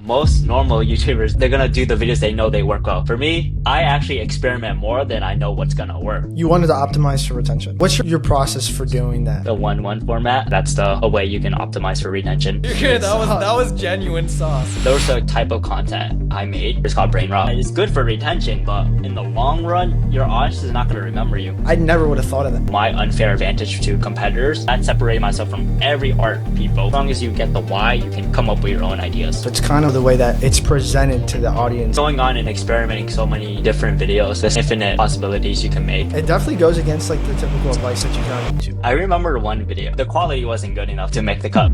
most normal YouTubers, they're gonna do the videos they know they work well. For me, I actually experiment more than I know what's gonna work. You wanted to optimize for retention. What's your process for doing that? The 1-1 format, that's the a way you can optimize for retention. Okay, that was genuine sauce. There was a type of content I made. It's called brain rot. It's good for retention, but in the long run, your audience is not gonna remember you. I never would have thought of that. My unfair advantage to competitors, that separated myself from every art people. As long as you get the why, you can come up with your own ideas. So it's kind of the way that it's presented to the audience. Going on and experimenting so many different videos, there's infinite possibilities you can make. It definitely goes against like the typical advice that you hear on YouTube. I remember one video. The quality wasn't good enough to make the cut.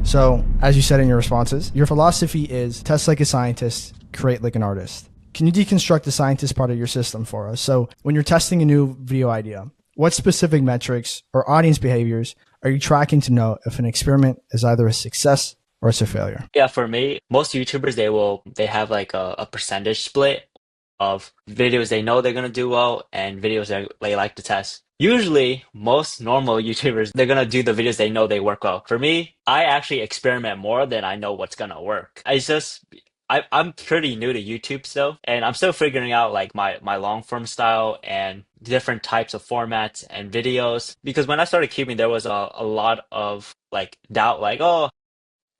So, as you said in your responses, your philosophy is test like a scientist, create like an artist. Can you deconstruct the scientist part of your system for us? So, when you're testing a new video idea, what specific metrics or audience behaviors are you tracking to know if an experiment is either a success or it's a failure? Yeah, for me, most YouTubers, they have like a percentage split of videos they know they're gonna do well and videos that they like to test. Usually, most normal YouTubers, they're gonna do the videos they know they work well. For me, I actually experiment more than I know what's gonna work. I'm pretty new to YouTube still, and I'm still figuring out like my long form style and different types of formats and videos. Because when I started cubing, there was a lot of like doubt, like, oh,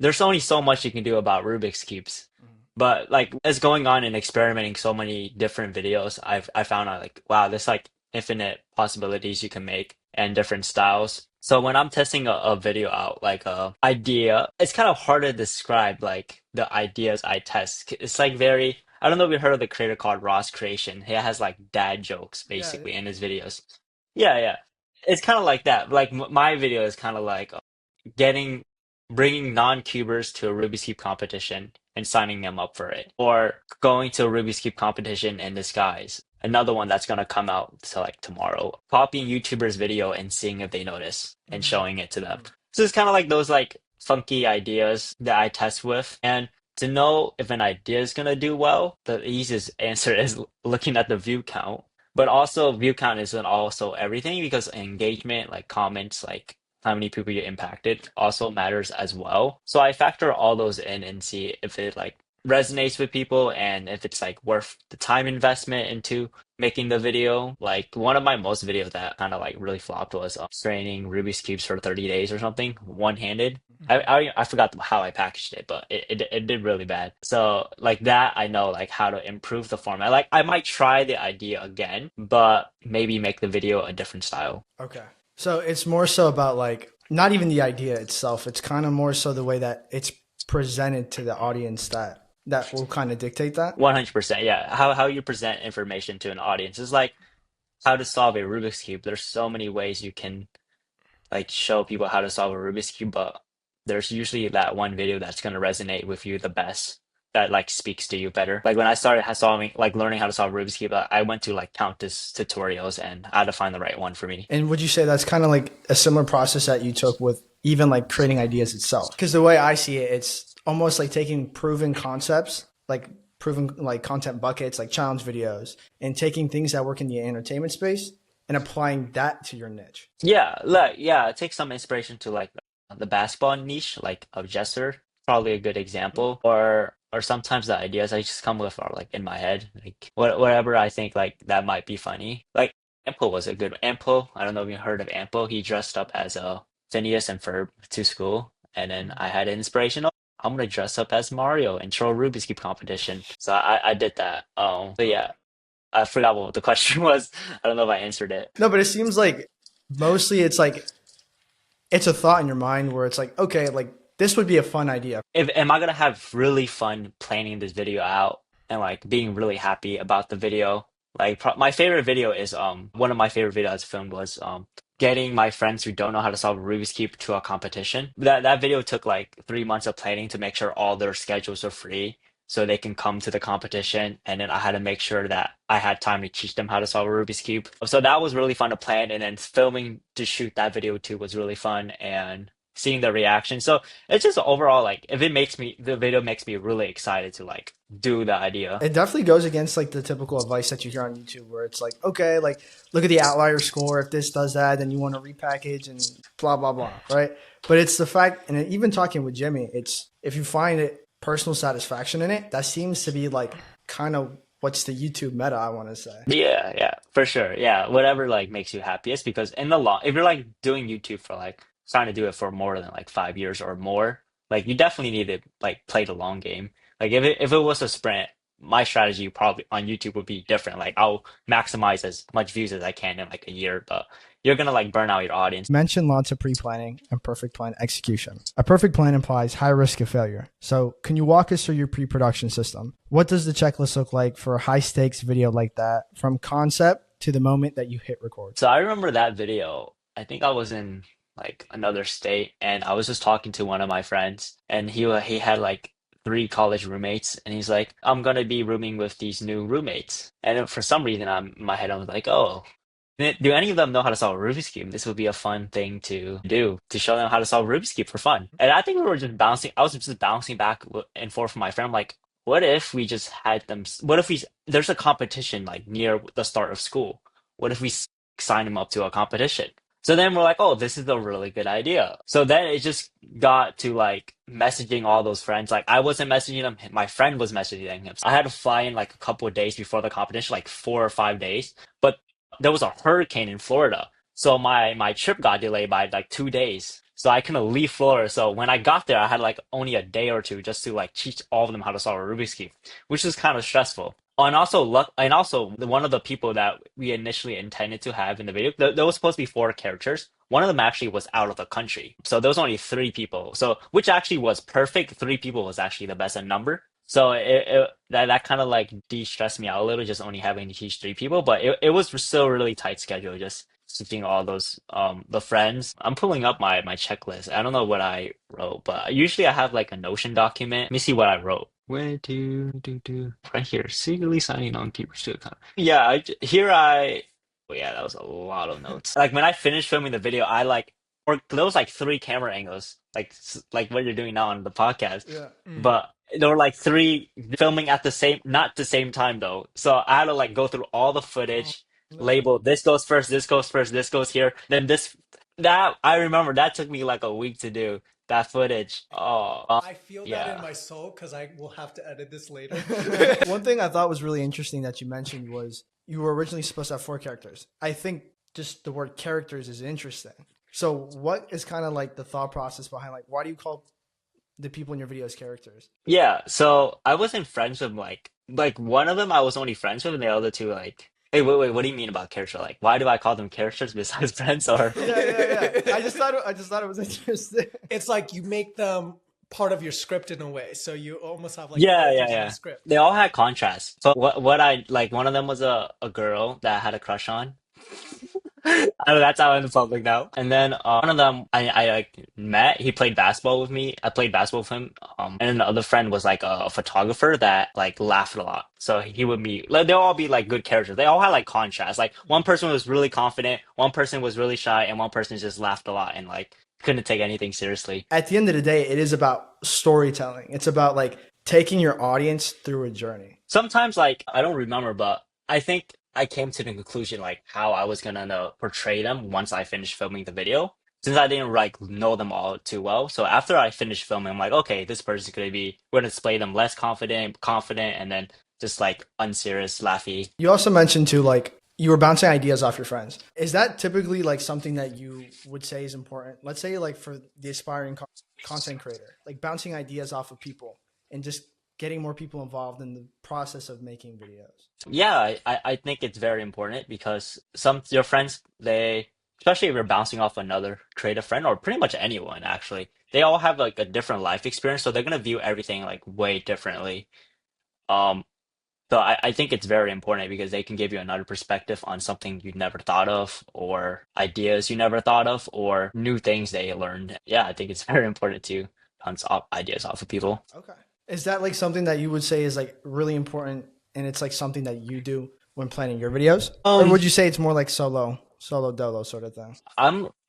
there's only so much you can do about Rubik's cubes. But like as going on and experimenting so many different videos, I found out like, wow, there's like infinite possibilities you can make and different styles. So when I'm testing a video out, like a idea, it's kind of hard to describe like the ideas I test. It's like I don't know if you heard of the creator called Ross Creation. He has like dad jokes basically in his videos. Yeah. It's kind of like that. Like my video is kind of like getting bringing non-cubers to a Rubik's Cube competition and signing them up for it, or going to a Rubik's Cube competition in disguise. Another one that's gonna come out to like tomorrow. Copying YouTubers' video and seeing if they notice and showing it to them. So it's kind of like those like funky ideas that I test with. And to know if an idea is gonna do well, the easiest answer is looking at the view count. But also view count isn't also everything, because engagement, like comments, like how many people you impacted also matters as well. So I factor all those in and see if it like resonates with people and if it's like worth the time investment into making the video. Like one of my most videos that kind of like really flopped was straining Rubik's cubes for 30 days or something, one-handed. I forgot how I packaged it, but it did really bad. So like that, I know like how to improve the format. Like I might try the idea again, but maybe make the video a different style. Okay. So it's more so about like, not even the idea itself. It's kind of more so the way that it's presented to the audience that will kind of dictate that. 100%. Yeah. How you present information to an audience is like how to solve a Rubik's Cube. There's so many ways you can like show people how to solve a Rubik's Cube, but there's usually that one video that's going to resonate with you the best, that like speaks to you better. Like when I started learning how to solve Rubik's Cube, I went to like countless tutorials and I had to find the right one for me. And would you say that's kind of like a similar process that you took with even like creating ideas itself? Because the way I see it, it's almost like taking proven concepts, like proven like content buckets, like challenge videos, and taking things that work in the entertainment space and applying that to your niche. Yeah, take some inspiration to like the basketball niche, like of Jesser, probably a good example. Or sometimes the ideas I just come with are like in my head, like whatever I think like that might be funny. Like Ample was a good Ample. I don't know if you heard of Ample. He dressed up as a Phineas and Ferb to school, and then I had inspiration. Oh, I'm gonna dress up as Mario and throw a Rubik's Cube competition. So I did that. But yeah, I forgot what the question was. I don't know if I answered it. No, but it seems like mostly it's like it's a thought in your mind where it's like, okay, like this would be a fun idea. Am I gonna have really fun planning this video out and like being really happy about the video? Like my favorite video is one of my favorite videos filmed was getting my friends who don't know how to solve a Rubik's Cube to a competition. That video took like 3 months of planning to make sure all their schedules are free so they can come to the competition. And then I had to make sure that I had time to teach them how to solve a Rubik's Cube. So that was really fun to plan. And then filming to shoot that video too was really fun, and seeing the reaction. So it's just overall like if the video makes me really excited to like do the idea. It definitely goes against like the typical advice that you hear on YouTube where it's like, okay, like look at the outlier score. If this does that, then you want to repackage and blah, blah, blah. Right. But it's the fact, and even talking with Jimmy, it's if you find it personal satisfaction in it. That seems to be like kind of what's the YouTube meta, I want to say. Yeah, yeah, for sure. Yeah, whatever like makes you happiest because in the long, if you're like doing YouTube for like trying to do it for more than like 5 years or more, like you definitely need to like play the long game. Like if it was a sprint, my strategy probably on YouTube would be different. Like I'll maximize as much views as I can in like a year, but you're gonna like burn out your audience. Mention lots of pre-planning and perfect plan execution. A perfect plan implies high risk of failure. So can you walk us through your pre-production system? What does the checklist look like for a high stakes video like that from concept to the moment that you hit record? So I remember that video. I think I was in like another state and I was just talking to one of my friends and he had like three college roommates and he's like, I'm gonna be rooming with these new roommates. And for some reason I'm in my head I was like, oh, do any of them know how to solve a Rubik's Cube? This would be a fun thing to do to show them how to solve a Rubik's Cube for fun. And I think we were just bouncing. I was just bouncing back and forth from my friend. I'm like, what if we just had them? What if there's a competition like near the start of school? What if we sign them up to a competition? So then we're like, oh, this is a really good idea. So then it just got to like messaging all those friends. Like I wasn't messaging them, my friend was messaging him. So I had to fly in like a couple of days before the competition, like 4 or 5 days. But there was a hurricane in Florida. So my trip got delayed by like 2 days. So I couldn't leave Florida. So when I got there, I had like only a day or two just to like teach all of them how to solve a Rubik's Cube, which was kind of stressful. Oh, and also one of the people that we initially intended to have in the video, there was supposed to be four characters. One of them actually was out of the country. So there was only three people. So which actually was perfect. Three people was actually the best number. So that kind of like de-stressed me out a little, just only having to teach three people. But it was still really tight schedule, just teaching all those the friends. I'm pulling up my checklist. I don't know what I wrote, but usually I have like a Notion document. Let me see what I wrote. Where do right here, secretly signing on keepers to account. Yeah, here I. Oh yeah, that was a lot of notes. Like when I finished filming the video, I like or there was like three camera angles, like what you're doing now on the podcast. Yeah. But there were like three filming at the same, not the same time though. So I had to like go through all the footage, label this goes first, this goes first, this goes here, then this. That I remember that took me like a week to do that footage. Oh, I feel that in yeah. my soul because I will have to edit this later. One thing I thought was really interesting that you mentioned was you were originally supposed to have four characters. I think just the word characters is interesting. So what is kind of like the thought process behind like why do you call the people in your videos characters? Yeah, so I wasn't friends with like one of them I was only friends with and the other two like hey wait, what do you mean about character? Like why do I call them characters besides friends or Yeah. I just thought it was interesting. It's like you make them part of your script in a way, so you almost have like yeah, characters in yeah. the script. They all had contrasts. So what I like one of them was a girl that I had a crush on. I know that's out in the public now. And then one of them I like met. He played basketball with me. I played basketball with him. And then the other friend was like a photographer that like laughed a lot. So he would be like they'll all be like good characters. They all had like contrast. Like one person was really confident, one person was really shy, and one person just laughed a lot and like couldn't take anything seriously. At the end of the day, it is about storytelling. It's about like taking your audience through a journey. Sometimes like I don't remember, but I think I came to the conclusion like how I was gonna portray them once I finished filming the video. Since I didn't like know them all too well. So after I finished filming, I'm like, okay, this person's gonna be we're gonna display them less confident, and then just like unserious, laughy. You also mentioned too, like you were bouncing ideas off your friends. Is that typically like something that you would say is important? Let's say like for the aspiring content creator, like bouncing ideas off of people and just getting more people involved in the process of making videos. Yeah, I think it's very important because some your friends they especially if you're bouncing off another creative friend or pretty much anyone actually, they all have like a different life experience, so they're gonna view everything like way differently. Um, so I think it's very important because they can give you another perspective on something you never thought of, or ideas you never thought of, or new things they learned. Yeah, I think it's very important to bounce off ideas off of people. Okay. Is that like something that you would say is like really important and it's like something that you do when planning your videos? Or would you say it's more like solo dolo sort of thing?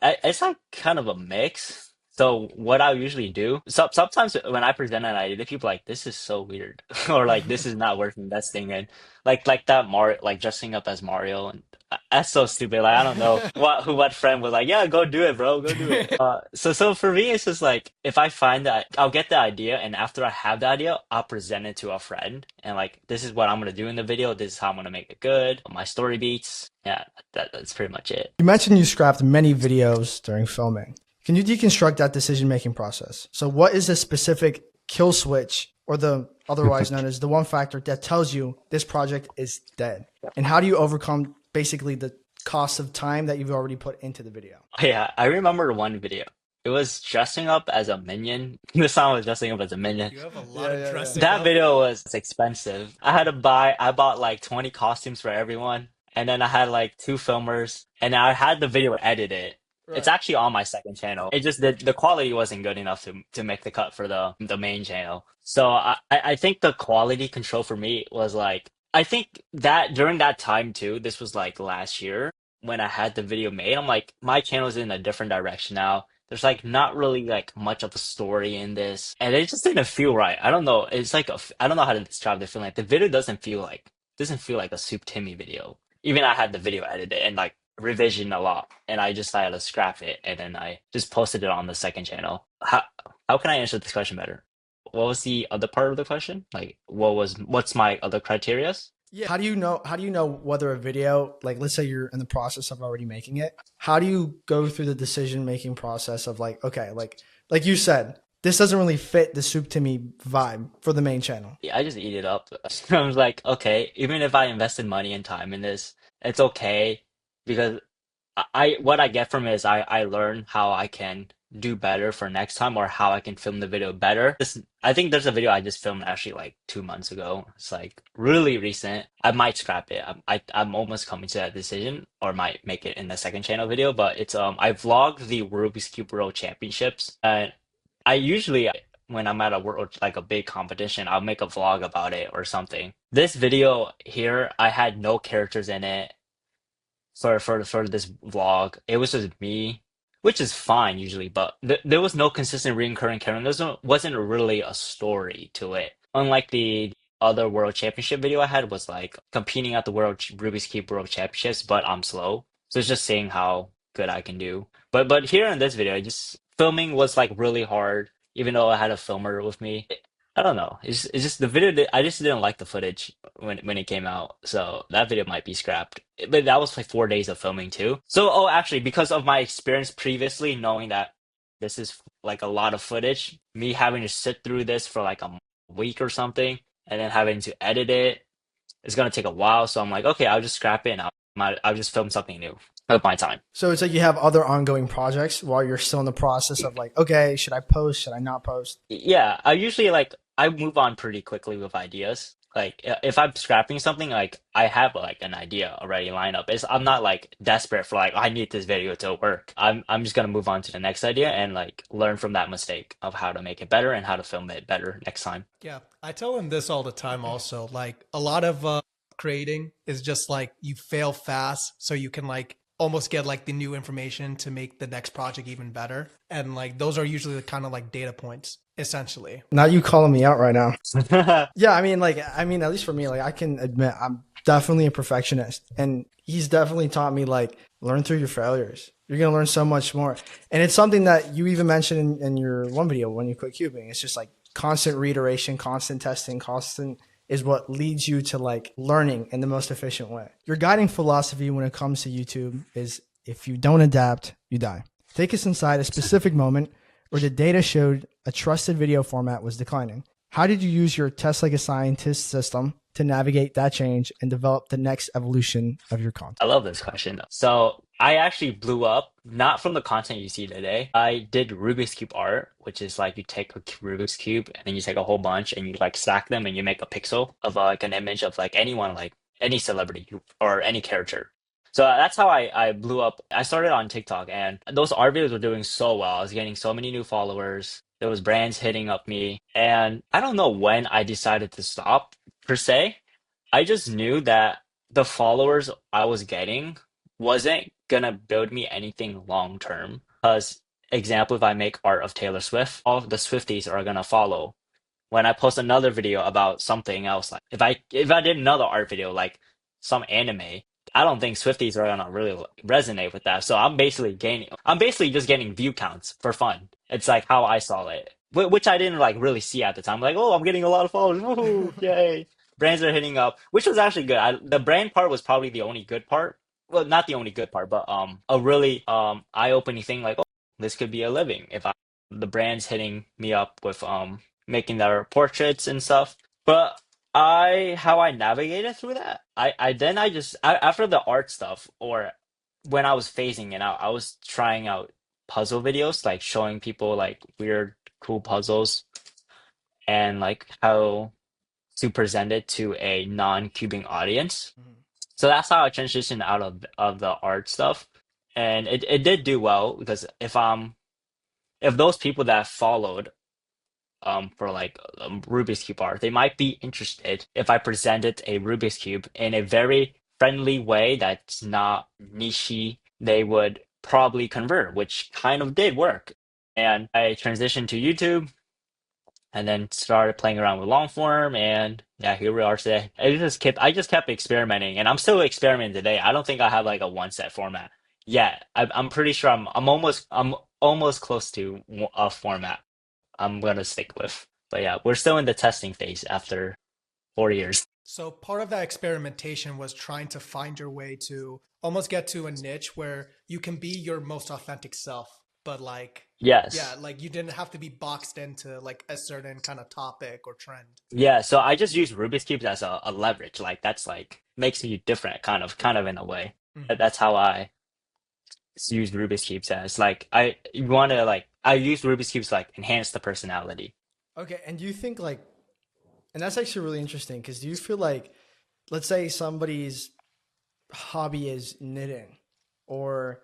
It's like kind of a mix. So what I usually do, sometimes when I present an idea to people, like this is so weird, or like this is not worth investing in, like that Mario, like dressing up as Mario, and that's so stupid. Like I don't know what friend was like, yeah, go do it, bro, go do it. So for me, it's just like if I find that I'll get the idea, and after I have the idea, I'll present it to a friend, and like this is what I'm gonna do in the video. This is how I'm gonna make it good. My story beats. Yeah, that's pretty much it. You mentioned you scrapped many videos during filming. Can you deconstruct that decision-making process? So what is the specific kill switch, or the otherwise known as the one factor that tells you this project is dead? And how do you overcome basically the cost of time that you've already put into the video? Yeah, I remember one video. It was dressing up as a minion. The song was dressing up as a minion. You have a lot Yeah, of yeah, yeah. dressing That up. video was expensive. I bought like 20 costumes for everyone. And then I had like two filmers and I had the video edited. It's Right. actually on my second channel. It just the quality wasn't good enough to make the cut for the main channel. So I think the quality control for me was like I think that during that time too, this was like last year when I had the video made, I'm like my channel's in a different direction now. There's like not really like much of a story in this, and it just didn't feel right. I don't know. It's like I don't know how to describe the feeling. Like the video doesn't feel like a Soup Timmy video. Even I had the video edited and like revision a lot, and I just decided to scrap it, and then I just posted it on the second channel. How can I answer this question better? What was the other part of the question? Like what's my other criterias? Yeah. How do you know whether a video, like let's say you're in the process of already making it, how do you go through the decision making process of like, okay, like you said, this doesn't really fit the Soup Timmy vibe for the main channel. Yeah, I just eat it up. I was like, okay, even if I invested money and time in this, it's okay because what I get from it is I learn how I can do better for next time or how I can film the video better. I think there's a video I just filmed actually like 2 months ago. It's like really recent. I might scrap it. I'm almost coming to that decision or might make it in the second channel video, but it's I vlogged the Rubik's Cube World Championships and I usually when I'm at a world like a big competition, I'll make a vlog about it or something. This video here, I had no characters in it for this vlog. It was just me, which is fine usually, but there was no consistent recurring character. Wasn't really a story to it. Unlike the other World Championship video I had was like competing at the Rubik's Cube World Championships, but I'm slow. So it's just seeing how good I can do. But here in this video, just filming was like really hard, even though I had a filmer with me. I don't know. It's just the video. I just didn't like the footage when it came out, so that video might be scrapped. But that was like 4 days of filming too. So oh, actually, because of my experience previously, knowing that this is like a lot of footage, me having to sit through this for like a week or something, and then having to edit it, it's gonna take a while. So I'm like, okay, I'll just scrap it and I'll just film something new with my time. So it's like you have other ongoing projects while you're still in the process of like, okay, should I post? Should I not post? Yeah, I usually like I move on pretty quickly with ideas. Like if I'm scrapping something, like I have like an idea already lined up. I'm not like desperate for like I need this video to work. I'm just gonna move on to the next idea and like learn from that mistake of how to make it better and how to film it better next time. Yeah, I tell him this all the time also. Like a lot of creating is just like you fail fast so you can like almost get like the new information to make the next project even better. And like those are usually the kind of like data points essentially. Not you calling me out right now. Yeah, I mean, at least for me, like I can admit I'm definitely a perfectionist, and he's definitely taught me like learn through your failures. You're gonna learn so much more, and it's something that you even mentioned in your one video when you quit cubing. It's just like constant reiteration, constant testing, constant is what leads you to like learning in the most efficient way. Your guiding philosophy when it comes to YouTube is if you don't adapt, you die. Take us inside a specific moment where the data showed a trusted video format was declining. How did you use your test like a scientist system to navigate that change and develop the next evolution of your content? I love this question. So I actually blew up not from the content you see today. I did Rubik's Cube art, which is like you take a Rubik's Cube and then you take a whole bunch and you like stack them and you make a pixel of like an image of like anyone, like any celebrity or any character. So that's how I blew up. I started on TikTok and those art videos were doing so well. I was getting so many new followers. There was brands hitting up me. And I don't know when I decided to stop per se. I just knew that the followers I was getting wasn't gonna build me anything long term. Because example, if I make art of Taylor Swift, all the Swifties are gonna follow. When I post another video about something else, like if I did another art video like some anime, I don't think Swifties are gonna really resonate with that. So I'm basically just getting view counts for fun. It's like how I saw it, which I didn't like really see at the time. Like, oh, I'm getting a lot of followers, woohoo, yay! Brands are hitting up, which was actually good. The brand part was probably the only good part. Well, not the only good part, but a really eye-opening thing. Like, oh, this could be a living if the brand's hitting me up with making their portraits and stuff. But how I navigated through that, after the art stuff or when I was phasing it out, I was trying out puzzle videos, like showing people like weird, cool puzzles and like how to present it to a non-cubing audience. Mhm. So that's how I transitioned out of the art stuff. And it did do well because if those people that followed for like Rubik's Cube art. They might be interested if I presented a Rubik's Cube in a very friendly way that's not nichey. They would probably convert, which kind of did work. And I transitioned to YouTube and then started playing around with long form and yeah, here we are today. I just kept experimenting and I'm still experimenting today. I don't think I have like a one set format yet. I'm pretty sure I'm almost close to a format I'm gonna stick with. But yeah, we're still in the testing phase after 4 years. So part of that experimentation was trying to find your way to almost get to a niche where you can be your most authentic self, but like, yeah, Yes. like you didn't have to be boxed into like a certain kind of topic or trend. Yeah, so I just use Rubik's cubes as a leverage. Like that's like makes me different, kind of in a way. Hmm. That's how I use Rubik's cubes as like I you want to like I use Rubik's cubes to like enhance the personality. Okay, and do you think like, and that's actually really interesting because do you feel like, let's say somebody's hobby is knitting, or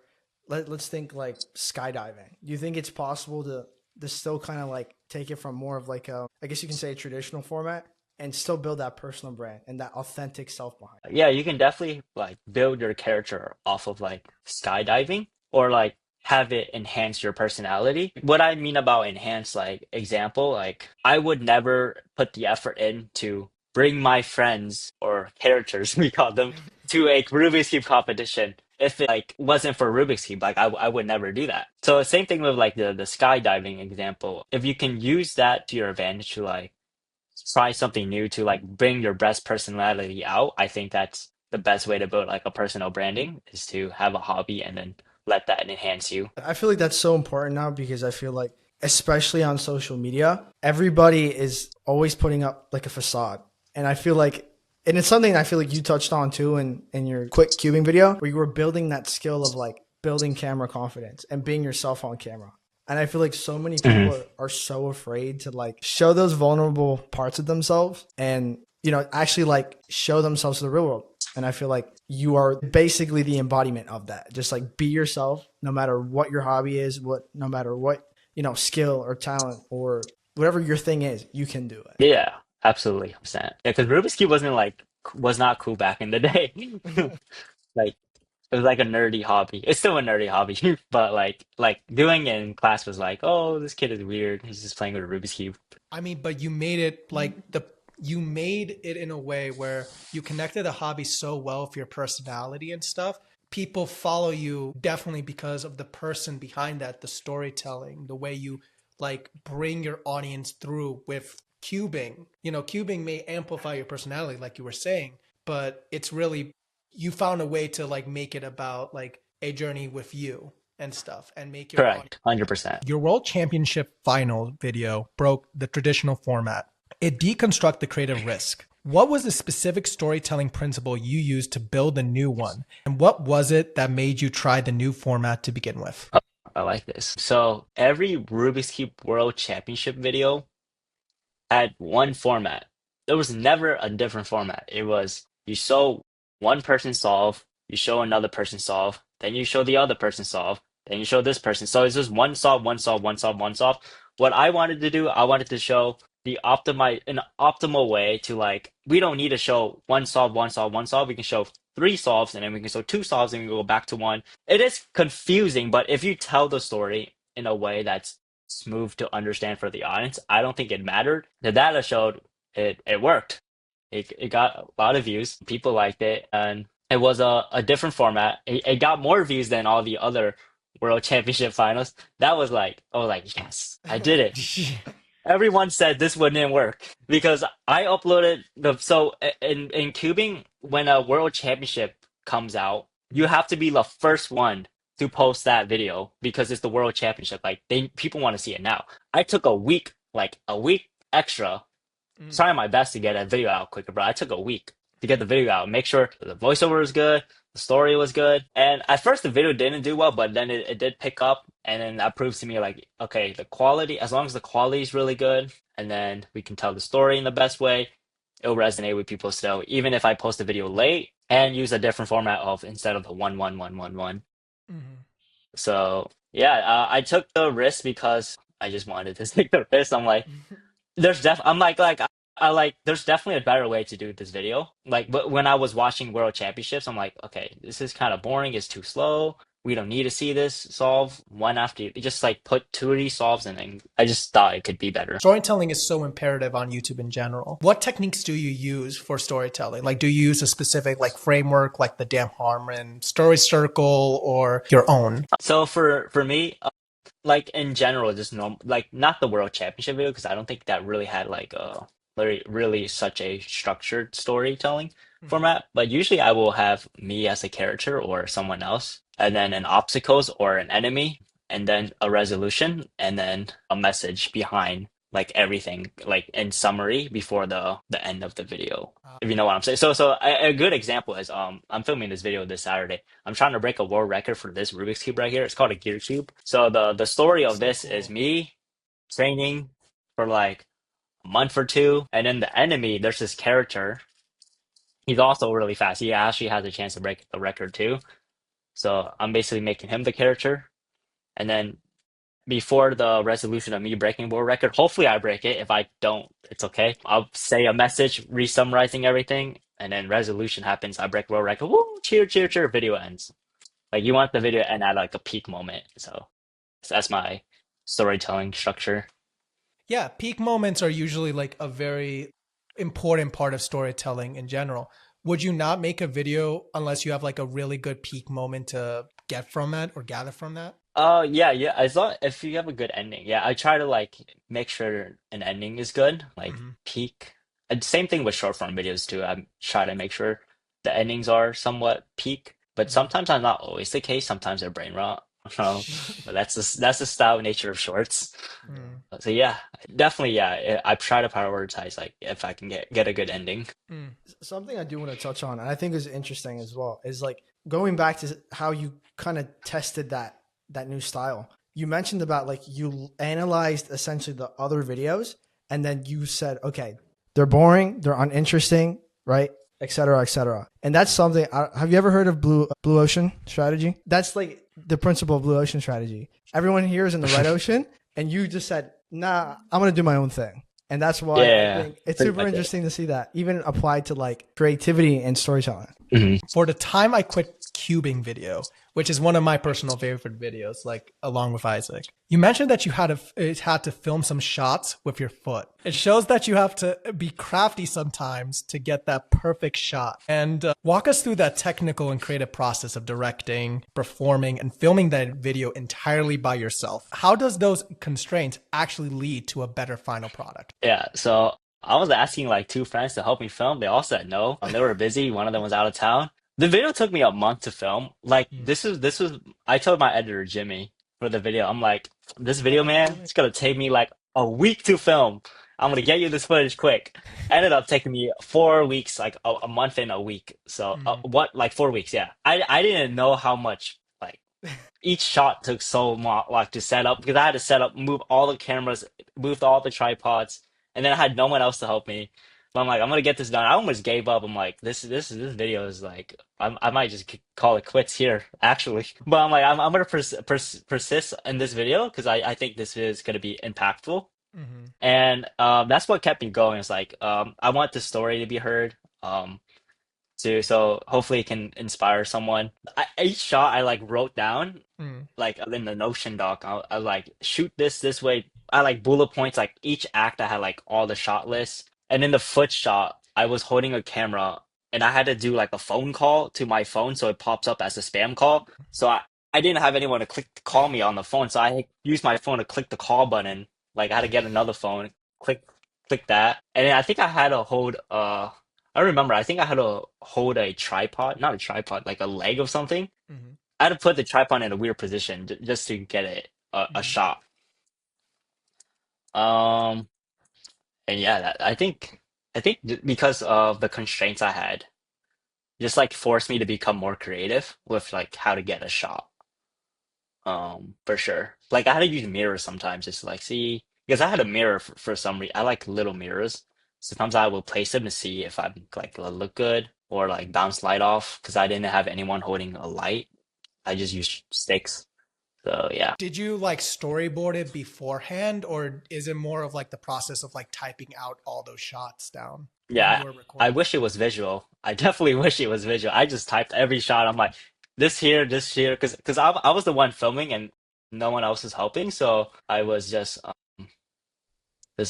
let's think like skydiving. Do you think it's possible to still kind of like take it from more of like a, I guess you can say a traditional format and still build that personal brand and that authentic self behind Yeah, you can definitely like build your character off of like skydiving or like have it enhance your personality. What I mean about enhance, like example, like I would never put the effort in to bring my friends or characters, we call them, it? to a Rubik's Cube competition. If it like wasn't for Rubik's Cube, like I would never do that. So same thing with like the skydiving example. If you can use that to your advantage to like try something new to like bring your best personality out. I think that's the best way to build like a personal branding is to have a hobby and then let that enhance you. I feel like that's so important now because I feel like, especially on social media, everybody is always putting up like a facade. And I feel like, and it's something I feel like you touched on too in your quick cubing video, where you were building that skill of like building camera confidence and being yourself on camera. And I feel like so many Mhm. people are so afraid to like show those vulnerable parts of themselves and, you know, actually like show themselves to the real world. And I feel like you are basically the embodiment of that. Just like be yourself, no matter what your hobby is, no matter what, you know, skill or talent or whatever your thing is, you can do Yeah, absolutely. 100%. Yeah, because Rubik's Cube was not cool back in the day. it. Like it was like a nerdy hobby. It's still a nerdy hobby, but like doing it in class was like, oh, this kid is weird. He's just playing with a Rubik's Cube. I mean, but you made it like you made it in a way where you connected the hobby so well with your personality and stuff. People follow you definitely because of the person behind that, the storytelling, the way you like bring your audience through with cubing. You know, cubing may amplify your personality, like you were saying, but it's really you found a way to like make it about like a journey with you and stuff and make your audience. Correct, 100%. Your World Championship final video broke the traditional format. It deconstructed the creative risk. What was the specific storytelling principle you used to build a new one? And what was it that made you try the new format to begin with? I like this. So every Rubik's Cube World Championship video had one format. There was never a different format. It was you show one person solve, you show another person solve, then you show the other person solve, then you show this person. So it's just one solve, one solve, one solve, one solve. What I wanted to do, I wanted to show an optimal way to like we don't need to show one solve, one solve, one solve. We can show three solves and then we can show two solves and we can go back to one. It is confusing, but if you tell the story in a way that's smooth to understand for the audience, I don't think it mattered. The data showed it worked. It got a lot of views. People liked it, and it was a different format. It got more views than all the other World Championship finals. That was like, I was like, yes, I did it. Everyone said this wouldn't work because I uploaded the so in cubing when a world championship comes out, you have to be the first one to post that video because it's the world championship. Like they people want to see it now. I took a week, like a week extra, Mm. trying my best to get a video out quicker, but I took a week to get the video out, make sure the voiceover was good, the story was good. And at first the video didn't do well, but then it did pick up. And then that proves to me like, okay, the quality, as long as the quality is really good, and then we can tell the story in the best way, it'll resonate with people still, even if I post the video late and use a different format of instead of the 1-1-1-1-1. Mhm. So yeah, I took the risk because I just wanted to take the risk. I'm like, I'm like I like there's definitely a better way to do this video. Like but when I was watching World Championships, I'm like, okay, this is kind of boring, it's too slow. We don't need to see this solve one after just like put two of these solves and then I just thought it could be better. Storytelling is so imperative on YouTube in general. What techniques do you use for storytelling? Like, do you use a specific like framework, like the Dan Harmon story circle, or your own? So for me, like in general, just normal, like not the World Championship video because I don't think that really had like a really such a structured storytelling Mhm. format. But usually I will have me as a character or someone else, and then an obstacles or an enemy, and then a resolution, and then a message behind like everything, like in summary before the end of the video. If you know what I'm saying. So a good example is I'm filming this video this Saturday. I'm trying to break a world record for this Rubik's Cube right here. It's called a gear cube. So the story of So this is cool. me training for like a month or two, and then the enemy, there's this character. He's also really fast. He actually has a chance to break the record too. So I'm basically making him the character. And then before the resolution of me breaking world record, hopefully I break it. If I don't, it's okay. I'll say a message re-summarizing everything, and then resolution happens. I break world record. Woo! Cheer, cheer, cheer. Video ends. Like you want the video to end at like a peak moment. So that's my storytelling structure. Yeah, peak moments are usually like a very important part of storytelling in general. Would you not make a video unless you have like a really good peak moment to get from that or gather from that? Yeah, yeah. As long if you have a good ending, yeah. I try to like make sure an ending is good, like Hmm. peak. And same thing with short form videos too. I try to make sure the endings are somewhat peak, but Hmm. sometimes that's not always the case. Sometimes they're brain rot. But that's the style nature of shorts. Mm. So yeah, definitely yeah. I try to prioritize like if I can get a good ending. Mm. Something I do want to touch on, and I think is interesting as well, is like going back to how you kind of tested that new style. You mentioned about like you analyzed essentially the other videos, and then you said, okay, they're boring, they're uninteresting, right, et cetera, et cetera. And that's something. Have you ever heard of blue ocean strategy? That's like the principle of blue ocean strategy. Everyone here is in the red ocean, and you just said, nah, I'm gonna do my own thing. And that's why I Yeah, think it's pretty super much it. interesting to see that even applied to like creativity and storytelling. Mhm. For the time I quit cubing video, which is one of my personal favorite videos, like along with Isaac, you mentioned that you had to film some shots with your foot. It shows that you have to be crafty sometimes to get that perfect shot. And walk us through that technical and creative process of directing, performing, and filming that video entirely by yourself. How does those constraints actually lead to a better final product? Yeah, so I was asking like two friends to help me film. They all said no. They were busy. One of them was out of town. The video took me a month to film. Like Mm. this was I told my editor Jimmy for the video. I'm like, this video, man, it's gonna take me like a week to film. I'm gonna get you this footage quick. Ended up taking me 4 weeks, like a month and a week. So Mm. what, like 4 weeks? Yeah, I didn't know how much like each shot took so much like to set up because I had to set up, move all the cameras, moved all the tripods, and then I had no one else to help me. But I'm like, I'm gonna get this done. I almost gave up. I'm like, this video is like, I might just call it quits here, actually. But I'm like, I'm gonna persist in this video because I think this is gonna be impactful, Mhm. and that's what kept me going. It's like, I want the story to be heard. too. So hopefully it can inspire someone. Each shot I like wrote down Mm. like in the Notion doc. I like shoot this way. I like bullet points like each act. I had like all the shot lists, and in the foot shot, I was holding a camera and I had to do like a phone call to my phone, so it pops up as a spam call. So I didn't have anyone to click to call me on the phone, so I used my phone to click the call button. Like I had to get another phone, click that, and then I think I had to hold I remember. I think I had to hold a tripod, not a tripod, like a leg of something. Mm-hmm. I had to put the tripod in a weird position just to get a Mm-hmm. shot. Um, and yeah, I think because of the constraints I had, just like forced me to become more creative with like how to get a shot. For sure. Like I had to use mirrors sometimes just to like see because I had a mirror for some reason. I like little mirrors. Sometimes I will place them to see if I'm like look good or like bounce light off because I didn't have anyone holding a light. I just used sticks. So yeah. Did you like storyboard it beforehand, or is it more of like the process of like typing out all those shots down when Yeah, you were I recording? wish it was visual. I definitely wish it was visual. I just typed every shot. I'm like, this here, because I was the one filming and no one else was helping. So I was just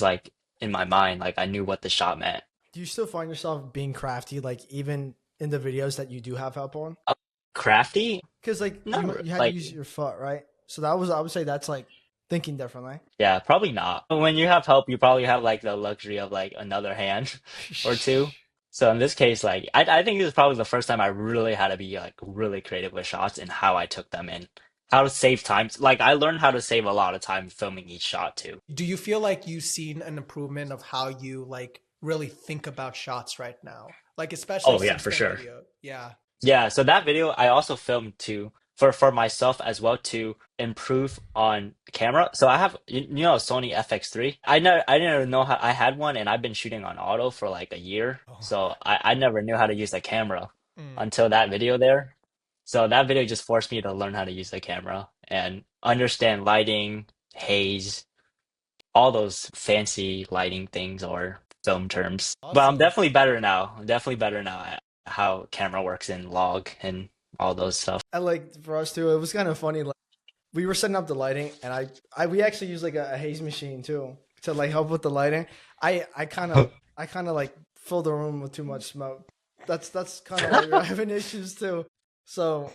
like in my mind, like I knew what the shot meant. Do you still find yourself being crafty, like even in the videos that you do have help on? Uh, Crafty? Because like you had to Like, use your foot, right? So that was I would say that's like thinking differently. yeah, probably not. When you have help, you probably have like the luxury of like another hand or two. So in this case, like I think this is probably the first time I really had to be like really creative with shots and how I took them in. How to save time. Like I learned how to save a lot of time filming each shot too. Do you feel like you've seen an improvement of how you like really think about shots right now? Like especially Oh yeah, since for the sure. video. Yeah. Yeah, so that video I also filmed too for myself as well to improve on camera. So I have you know Sony FX3. I didn't know how I had one and I've been shooting on auto for like a year. Oh. So I never knew how to use the camera Mm. until that video there. So that video just forced me to learn how to use the camera and understand lighting, haze, all those fancy lighting things or film terms. But I'm Awesome. definitely better now. I'm definitely better now at how camera works in log and all those stuff. And like for us too, it was kind of funny. Like we were setting up the lighting, and I we actually used like a haze machine too to like help with the lighting. I kind of like filled the room with too much smoke. That's kind of why you're having issues too. So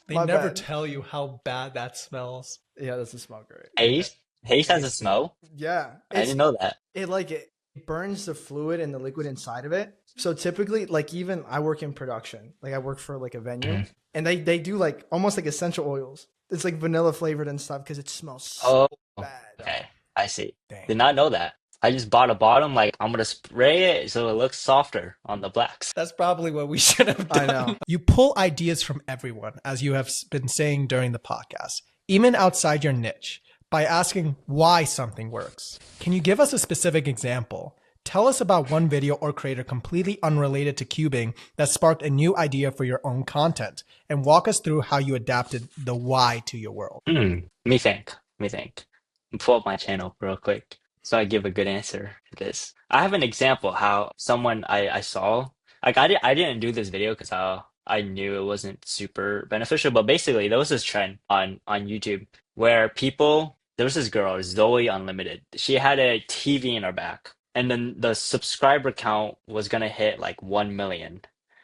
They my never bad. tell you how bad that smells. Yeah, that's a smoke right. Yeah. Haze? Haze has a Haze. smell? Yeah, I didn't know that. it burns the fluid and the liquid inside of it. So typically, like even I work in production, like I work for like a venue, Mhm. and they do like almost like essential oils. It's like vanilla flavored and stuff because it smells so Oh, bad. okay. I see. Dang. Did not know that. I just bought a bottom, like I'm gonna spray it so it looks softer on the blacks. That's probably what we should have I done. know. You pull ideas from everyone, as you have been saying during the podcast, even outside your niche, by asking why something works. Can you give us a specific example? Tell us about one video or creator completely unrelated to cubing that sparked a new idea for your own content, and walk us through how you adapted the why to your world. Hmm. Me think. Me think. Pull up my channel real quick so I give a good answer to this. I have an example how someone I saw like I didn't do this video because I knew it wasn't super beneficial, but basically there was this trend on YouTube where people there was this girl Zoe Unlimited. She had a TV in her back, and then the subscriber count was gonna hit like 1 million.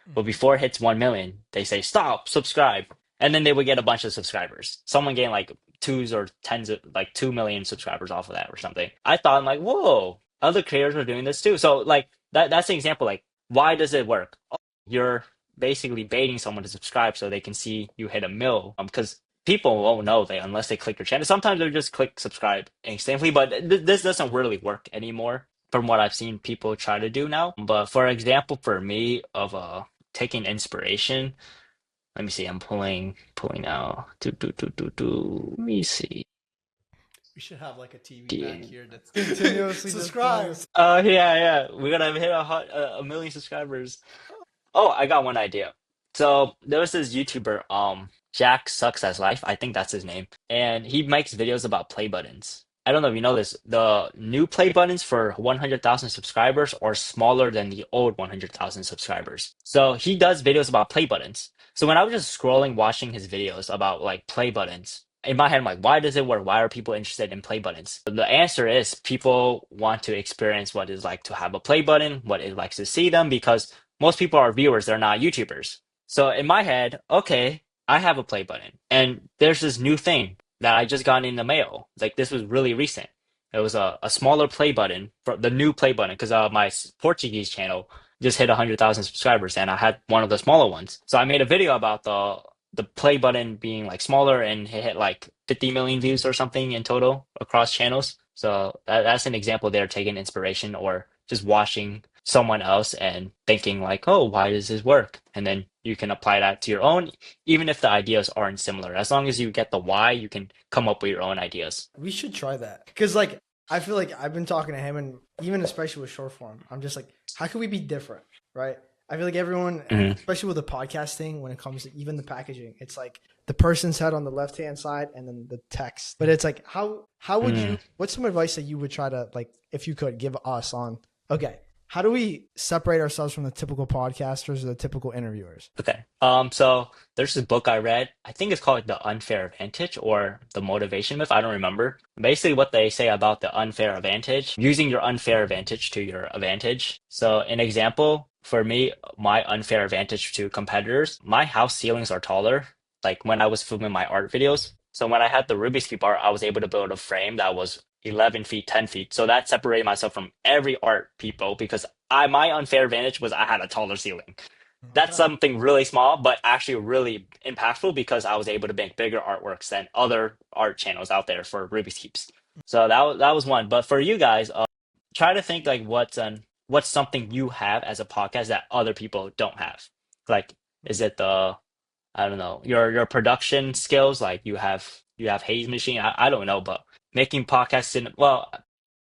But Mhm. before it hits 1 million, they say stop, subscribe. And then they would get a bunch of subscribers. Someone getting like twos or tens of like 2 million subscribers off of that or something. I thought I'm like, whoa, other creators are doing this too. So like that's an example. Like, why does it work? Oh, you're basically baiting someone to subscribe so they can see you hit a mill. Because people won't know they unless they click your channel. Sometimes they just click subscribe instantly, but this doesn't really work anymore from what I've seen people try to do now. But for example, for me of taking inspiration. Let me see. I'm pulling out. Let me see. We should have like a TV back Yeah. here that's Continuously just playing subscribe. this. Oh yeah, yeah. We're gonna hit a million subscribers. Oh, I got one idea. So there was this YouTuber, Jack Sucks as Life. I think that's his name, and he makes videos about play buttons. I don't know if you know this, the new play buttons for 100,000 subscribers are smaller than the old 100,000 subscribers. So he does videos about play buttons. So when I was just scrolling, watching his videos about like play buttons, in my head, I'm like, why does it work? Why are people interested in play buttons? The answer is people want to experience what it's like to have a play button, what it likes to see them, because most people are viewers, they're not YouTubers. So in my head, okay, I have a play button, and there's this new thing that I just got in the mail. Like this was really recent. It was a smaller play button for the new play button because my Portuguese channel just hit 100,000 subscribers, and I had one of the smaller ones. So I made a video about the play button being like smaller, and it hit like 50 million views or something in total across channels. So that's an example there, taking inspiration or just watching someone else and thinking like, oh, why does this work? And then you can apply that to your own, even if the ideas aren't similar. As long as you get the why, you can come up with your own ideas. We should try that because like I feel like I've been talking to him, and even especially with short form, I'm just like, how can we be different, right? I feel like everyone, especially with the podcasting, when it comes to even the packaging, it's like the person's head on the left hand side and then the text. But it's like, how would you? What's some advice that you would try to, like, if you could give us on? Okay, how do we separate ourselves from the typical podcasters or the typical interviewers? Okay. So there's this book I read. I think it's called The Unfair Advantage or The Motivation Myth. I don't remember. Basically, what they say about the unfair advantage, using your unfair advantage to your advantage. So, an example for me, my unfair advantage to competitors, my house ceilings are taller. Like when I was filming my art videos. So when I had the Rubik's Cube art, I was able to build a frame that was 11 feet, 10 feet. So that separated myself from every art people because my unfair advantage was I had a taller ceiling. That's something really small, but actually really impactful because I was able to make bigger artworks than other art channels out there for Rubik's Cubes. So that was one. But for you guys, try to think like what's something you have as a podcast that other people don't have. Like, is it the I don't know your production skills? Like you have haze machine. I don't know, but making podcasts in well,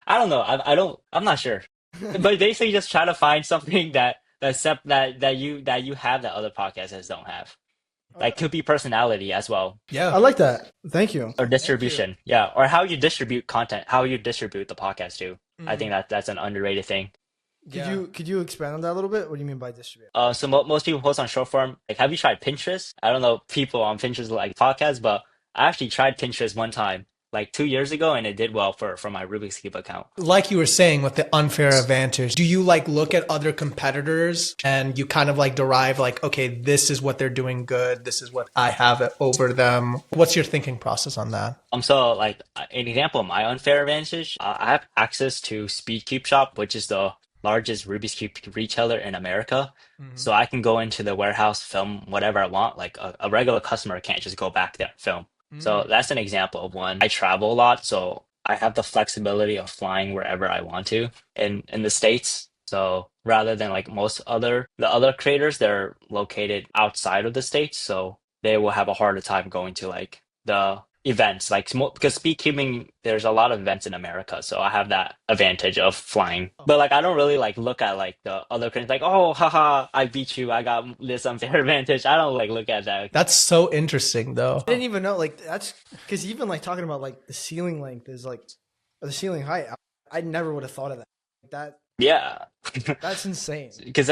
I don't know. I'm not sure. But basically, just try to find something that you have that other podcasters don't have. Like could be personality as well I Yeah. like that. Thank you. or Thank you. distribution. Yeah, or how you distribute content, how you distribute the podcast too. I think Mhm. that's an underrated thing. Yeah. Could you expand on that a little bit? What do you mean by distribute? So most people post on short form. Like, have you tried Pinterest? I don't know people on Pinterest like podcasts, but I actually tried Pinterest one time, like 2 years ago, and it did well for my Rubik's Cube account. Like you were saying with the unfair advantage, do you like look at other competitors and you kind of like derive like, okay, this is what they're doing good. This is what I have over them. What's your thinking process on that? So like an example of my unfair advantage, I have access to Speedcube Shop, which is the largest Rubik's Cube retailer in America. Mhm. So I can go into the warehouse, film whatever I want. Like a regular customer can't just go back there and film. So Mm. that's an example of one. I travel a lot, so I have the flexibility of flying wherever I want to in the States. So rather than like the other creators, they're located outside of the States, so they will have a harder time going to like the events because speedcubing there's a lot of events in America, so I have that advantage of flying. But like I don't really like look at like the other creators like, oh haha, I beat you, I got this unfair advantage. I don't like look at that. That's so interesting though. I didn't even know, like, that's because even like talking about like the ceiling length is like, or the ceiling height. I never would have thought of that. That Yeah. that's insane. Because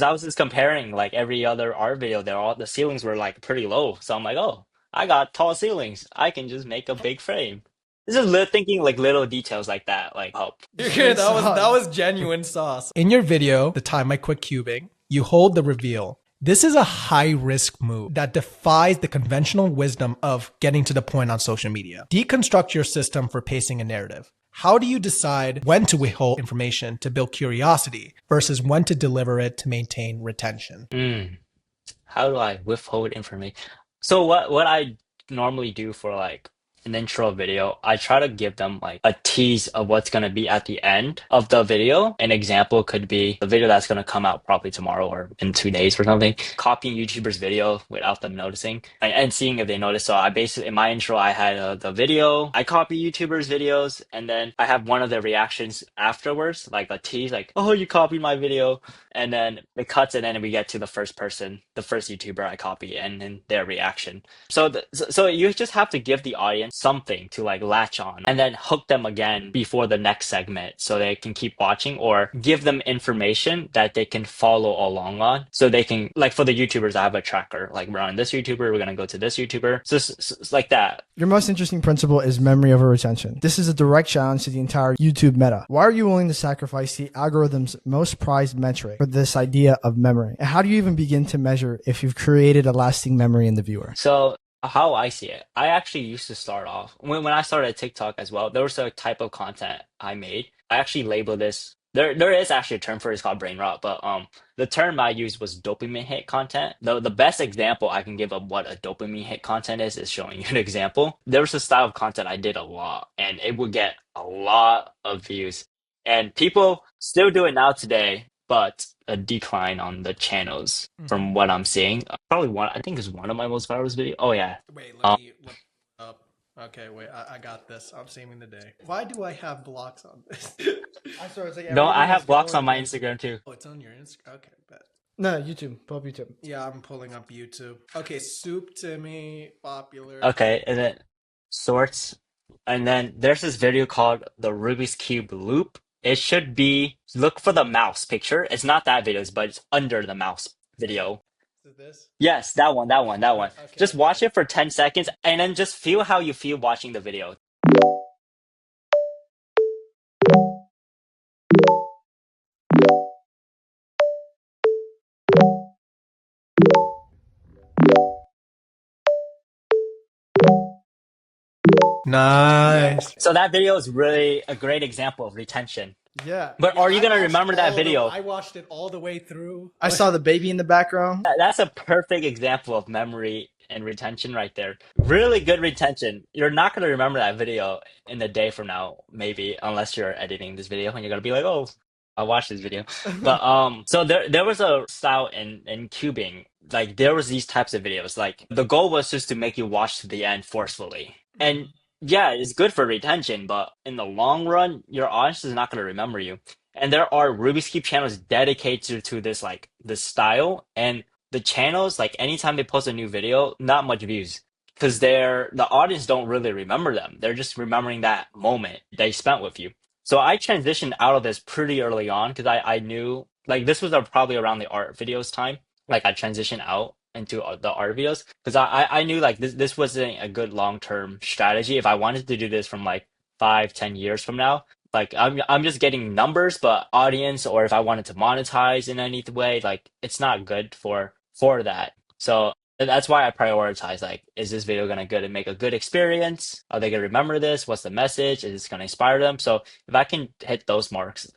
I was just comparing like every other art video, all the ceilings were like pretty low. So I'm like, oh, I got tall ceilings. I can just make a big frame. This is thinking like little details like that, like help. That was genuine sauce. In your video, The Time I Quit Cubing, you hold the reveal. This is a high risk move that defies the conventional wisdom of getting to the point on social media. Deconstruct your system for pacing a narrative. How do you decide when to withhold information to build curiosity versus when to deliver it to maintain retention? How do I withhold information? So what I normally do for like an intro video, I try to give them like a tease of what's gonna be at the end of the video. An example could be the video that's gonna come out probably tomorrow or in 2 days or something. Copying YouTubers' video without them noticing and seeing if they notice. So I basically in my intro I had the video. I copy YouTubers' videos and then I have one of the reactions afterwards, like a tease, like, oh, you copied my video. and then it cuts, and then we get to the first person, the first YouTuber I copy, and then their reaction. So you just have to give the audience something to like latch on, and then hook them again before the next segment, so they can keep watching, or give them information that they can follow along on, so they can, like, for the YouTubers, I have a tracker, like we're on this YouTuber, we're gonna go to this YouTuber, so it's like that. Your most interesting principle is memory over retention. This is a direct challenge to the entire YouTube meta. Why are you willing to sacrifice the algorithm's most prized metric for this idea of memory? And how do you even begin to measure if you've created a lasting memory in the viewer? So how I see it, I actually used to start off when I started TikTok as well. There was a type of content I made. I actually labeled this. There is actually a term for it. It's called brain rot, but the term I used was dopamine hit content. The best example I can give of what a dopamine hit content is showing you an example. There was a style of content I did a lot, and it would get a lot of views, and people still do it now today, but a decline on the channels from what I'm seeing. Probably one, I think, is one of my most viral video. Oh yeah. Wait, let Um, me look up. Okay, wait, I got this. I'm saving the day. Why do I have blocks on this? I saw it's like no, I everything is have blocks on going my like- Instagram too. Oh, it's on your Instagram. Okay, bet. No, YouTube. Pull up YouTube. Yeah, I'm pulling up YouTube. Okay, Soup Timmy, popular. Okay, and then sorts, and then there's this video called the Rubik's Cube Loop. It should be, look for the mouse picture. It's not that video, but it's under the mouse video. Is it this? Yes, that one, that one, that one. Okay. Just watch it for 10 seconds and then just feel how you feel watching the video. Nice. So that video is really a great example of retention. Yeah. But are you I gonna watched remember that all the- video? I watched it all the way through. I saw the baby in the background. That's a perfect example of memory and retention right there. Really good retention. You're not gonna remember that video in a day from now, maybe, unless you're editing this video and you're gonna be like, oh, I watched this video. But so there was a style in cubing. Like there was these types of videos. Like the goal was just to make you watch to the end forcefully. And yeah, it's good for retention, but in the long run, your audience is not gonna remember you. And there are Rubik's Cube channels dedicated to this, like this style, and the channels, like anytime they post a new video, not much views, because the audience don't really remember them. They're just remembering that moment they spent with you. So I transitioned out of this pretty early on, because I knew, like, this was probably around the art videos time. Like I transitioned out into the art videos, because I knew like this wasn't a good long-term strategy if I wanted to do this from like 5-10 years from now. Like I'm just getting numbers, but audience, or if I wanted to monetize in any way, like it's not good for that. So that's why I prioritize, like, is this video gonna good and make a good experience? Are they gonna remember this? What's the message? Is this gonna inspire them? So if I can hit those marks,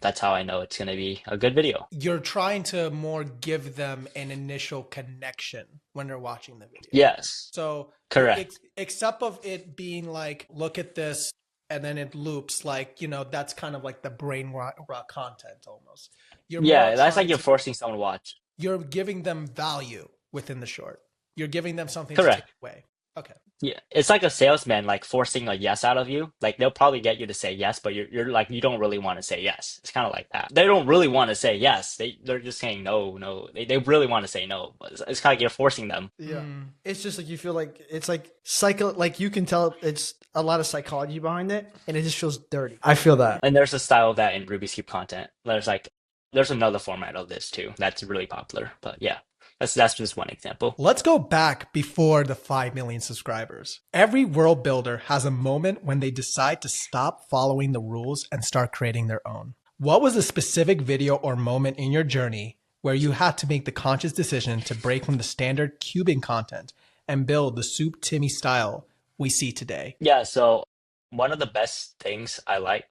that's how I know it's gonna be a good video. You're trying to more give them an initial connection when they're watching the video. Yes, So correct. except of it being like, look at this, and then it loops, like, that's kind of like the brain rot content almost. You're Yeah, more that's like trying you're to- forcing someone to watch. You're giving them value within the short. You're giving them something to Correct. take away. Okay. Yeah, it's like a salesman, like forcing a yes out of you. Like they'll probably get you to say yes, but you're like, you don't really want to say yes. It's kind of like that. They don't really want to say yes. They're just saying no, no. They really want to say no, but it's kind of like you're forcing them. Yeah. It's just like you feel like it's like like you can tell it's a lot of psychology behind it, and it just feels dirty. I feel that. And there's a style of that in Rubik's Cube content. There's another format of this too that's really popular. But yeah, that's just one example. Let's go back before the 5 million subscribers. Every world builder has a moment when they decide to stop following the rules and start creating their own. What was a specific video or moment in your journey where you had to make the conscious decision to break from the standard cubing content and build the Soup Timmy style we see today? Yeah, so one of the best things I like